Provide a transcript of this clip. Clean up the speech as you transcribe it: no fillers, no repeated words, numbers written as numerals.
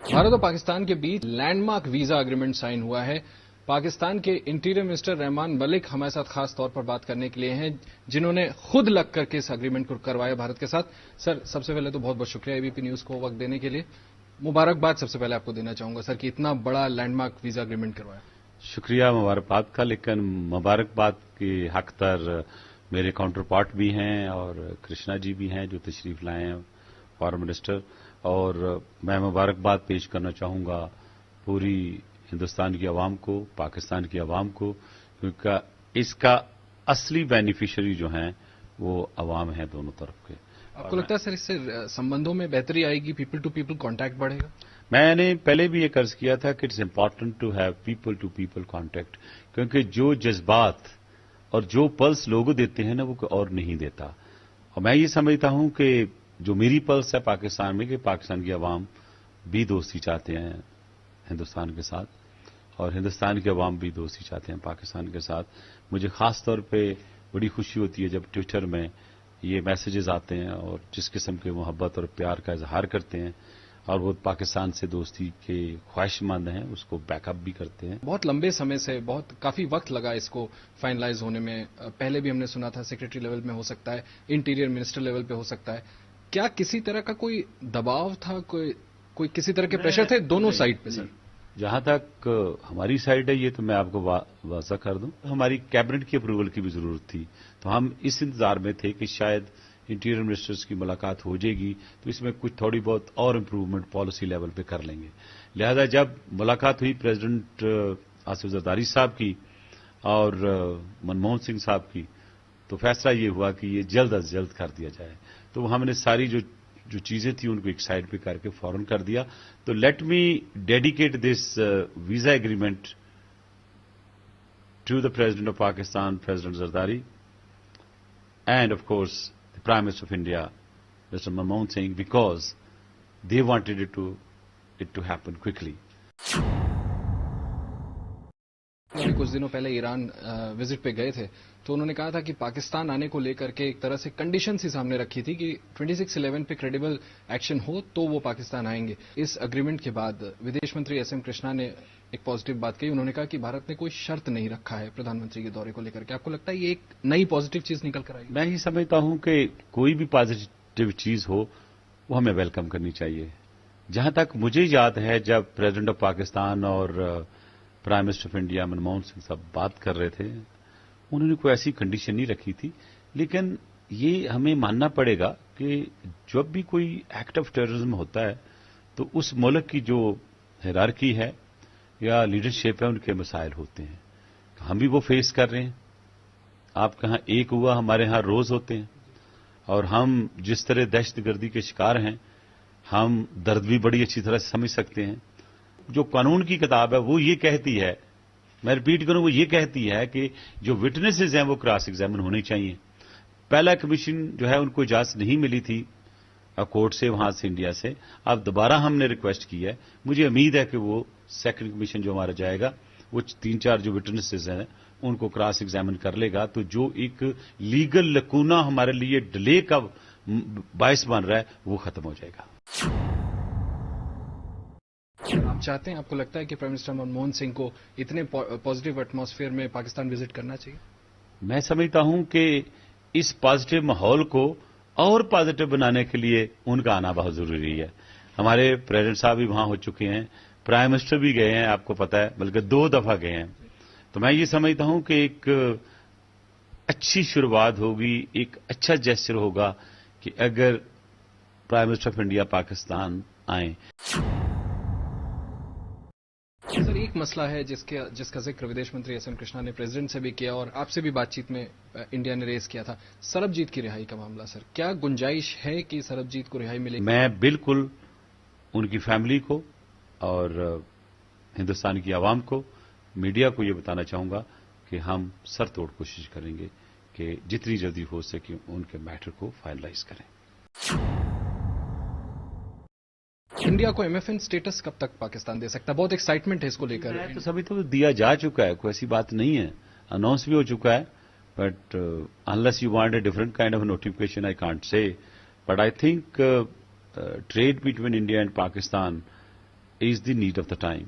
بھارت اور پاکستان کے بیچ landmark visa agreement sign ہوا ہے. پاکستان کے انٹیریئر منسٹر رحمان ملک ہمارے ساتھ خاص طور پر بات کرنے کے لیے ہیں، جنہوں نے خود لگ کر کے اس اگریمنٹ کو کروایا بھارت کے ساتھ. سر، سب سے پہلے تو بہت بہت شکریہ اے بی پی نیوز کو وقت دینے کے لیے. مبارکباد سب سے پہلے آپ کو دینا چاہوں گا سر کہ اتنا بڑا لینڈ مارک ویزا اگریمنٹ کروایا. شکریہ مبارکباد کا، لیکن مبارکباد کی حقدار میرے کاؤنٹر پارٹ بھی ہیں اور کرشنا جی بھی ہیں جو تشریف لائے ہیں، فارن منسٹر. اور میں مبارکباد پیش کرنا چاہوں گا پوری ہندوستان کی عوام کو، پاکستان کی عوام کو، کیونکہ اس کا اصلی بینیفیشری جو ہیں وہ عوام ہیں دونوں طرف کے. آپ کو لگتا ہے سر اس سے سمبندوں میں بہتری آئے گی، پیپل ٹو پیپل کانٹیکٹ بڑھے گا؟ میں نے پہلے بھی یہ عرض کیا تھا کہ it's important to have people to people contact, کیونکہ جو جذبات اور جو پلس لوگ دیتے ہیں نا وہ کوئی اور نہیں دیتا. اور میں یہ سمجھتا ہوں کہ جو میری پلس ہے پاکستان میں، کہ پاکستان کی عوام بھی دوستی چاہتے ہیں ہندوستان کے ساتھ، اور ہندوستان کے عوام بھی دوستی چاہتے ہیں پاکستان کے ساتھ. مجھے خاص طور پہ بڑی خوشی ہوتی ہے جب ٹویٹر میں یہ میسیجز آتے ہیں اور جس قسم کے محبت اور پیار کا اظہار کرتے ہیں، اور وہ پاکستان سے دوستی کے خواہش مند ہیں، اس کو بیک اپ بھی کرتے ہیں. بہت لمبے سمے سے کافی وقت لگا اس کو فائنلائز ہونے میں. پہلے بھی ہم نے سنا تھا سیکرٹری لیول میں ہو سکتا ہے، انٹیریئر منسٹر لیول پہ ہو سکتا ہے. کیا کسی طرح کا کوئی دباؤ تھا، کوئی کسی طرح کے پریشر تھے دونوں سائڈ پہ؟ سر جہاں تک ہماری سائڈ ہے یہ تو میں آپ کو واضح کر دوں، ہماری کیبنٹ کی اپروول کی بھی ضرورت تھی، تو ہم اس انتظار میں تھے کہ شاید انٹیریئر منسٹرز کی ملاقات ہو جائے گی تو اس میں کچھ تھوڑی بہت اور امپروومنٹ پالیسی لیول پہ کر لیں گے. لہذا جب ملاقات ہوئی پریزیڈنٹ آصف زرداری صاحب کی اور منموہن سنگھ صاحب کی، تو فیصلہ یہ ہوا کہ یہ جلد از جلد کر دیا جائے. تو ہم نے ساری جو چیزیں تھیں ان کو ایک سائڈ پہ کر کے فوراً کر دیا. تو let me dedicate this visa agreement to the president of Pakistan president Zardari and of course the Prime Minister of India, Mr. Manmohan Singh, because they wanted it to happen quickly. کچھ دنوں پہلے ایران وزٹ پہ گئے تھے تو انہوں نے کہا تھا کہ پاکستان آنے کو لے کر کے ایک طرح سے کنڈیشنز ہی سامنے رکھی تھی کہ 26/11 پہ کریڈیبل ایکشن ہو تو وہ پاکستان آئیں گے. اس اگریمنٹ کے بعد ودیش منتری ایس ایم کرشنا نے ایک پازیٹو بات کہی. انہوں نے کہا کہ بھارت نے کوئی شرط نہیں رکھا ہے پردھان منتری کے دورے کو لے کر کے. آپ کو لگتا ہے یہ ایک نئی پازیٹو چیز نکل کر آئی؟ میں یہ سمجھتا ہوں کہ کوئی بھی پازیٹو چیز ہو وہ ہمیں ویلکم کرنی چاہیے. جہاں تک مجھے یاد ہے جب پریزیڈنٹ آف پاکستان اور prime minister of India Manmohan Singh صاحب بات کر رہے تھے، انہوں نے کوئی ایسی کنڈیشن نہیں رکھی تھی. لیکن یہ ہمیں ماننا پڑے گا کہ جب بھی کوئی ایکٹ آف ٹیررزم ہوتا ہے تو اس ملک کی جو ہیرارکی ہے یا لیڈرشپ ہے ان کے مسائل ہوتے ہیں. ہم بھی وہ فیس کر رہے ہیں. آپ کہاں ایک ہوا، ہمارے ہاں روز ہوتے ہیں. اور ہم جس طرح دہشت گردی کے شکار ہیں ہم درد بھی بڑی اچھی طرح سے سمجھ سکتے ہیں. جو قانون کی کتاب ہے وہ یہ کہتی ہے، میں ریپیٹ کروں، وہ یہ کہتی ہے کہ جو وٹنسز ہیں وہ کراس ایگزامن ہونے چاہیے. پہلا کمیشن جو ہے ان کو اجازت نہیں ملی تھی کورٹ سے، وہاں سے انڈیا سے. اب دوبارہ ہم نے ریکویسٹ کی ہے. مجھے امید ہے کہ وہ سیکنڈ کمیشن جو ہمارا جائے گا وہ 3-4 جو وٹنسز ہیں ان کو کراس ایگزامن کر لے گا. تو جو ایک لیگل لکونا ہمارے لیے ڈیلے کا باعث بن رہا ہے وہ ختم ہو جائے گا. آپ چاہتے ہیں، آپ کو لگتا ہے کہ پرائم منسٹر منموہن سنگھ کو اتنے پازیٹو ایٹماسفیئر میں پاکستان وزٹ کرنا چاہیے؟ میں سمجھتا ہوں کہ اس پازیٹو ماحول کو اور پازیٹو بنانے کے لیے ان کا آنا بہت ضروری ہے. ہمارے پریزیڈنٹ صاحب بھی وہاں ہو چکے ہیں، پرائم منسٹر بھی گئے ہیں، آپ کو پتا ہے، بلکہ 2 دفعہ گئے ہیں. تو میں یہ سمجھتا ہوں کہ ایک اچھی شروعات ہوگی، ایک اچھا جیسچر ہوگا کہ اگر prime minister of India Pakistan آئیں. سر، ایک مسئلہ ہے جس کا ذکر ودیش منتری ایس ایم کرشنا نے پریزیڈنٹ سے بھی کیا اور آپ سے بھی بات چیت میں انڈیا نے ریز کیا تھا، سربجیت کی رہائی کا معاملہ. سر، کیا گنجائش ہے کہ سربجیت کو رہائی ملے؟ میں بالکل ان کی فیملی کو اور ہندوستان کی عوام کو، میڈیا کو یہ بتانا چاہوں گا کہ ہم سر توڑ کوشش کریں گے کہ جتنی جلدی ہو سکے ان کے میٹر کو فائنلائز کریں. انڈیا کو ایم ایف این اسٹیٹس کب تک پاکستان دے سکتا ہے؟ بہت ایکسائٹمنٹ ہے اس کو لے کر. میں تو سبھی تو دیا جا چکا ہے، کوئی ایسی بات نہیں ہے، اناؤنس بھی ہو چکا ہے. But unless you want a different kind of notification I can't say. But I think trade between India and Pakistan is the need of the time.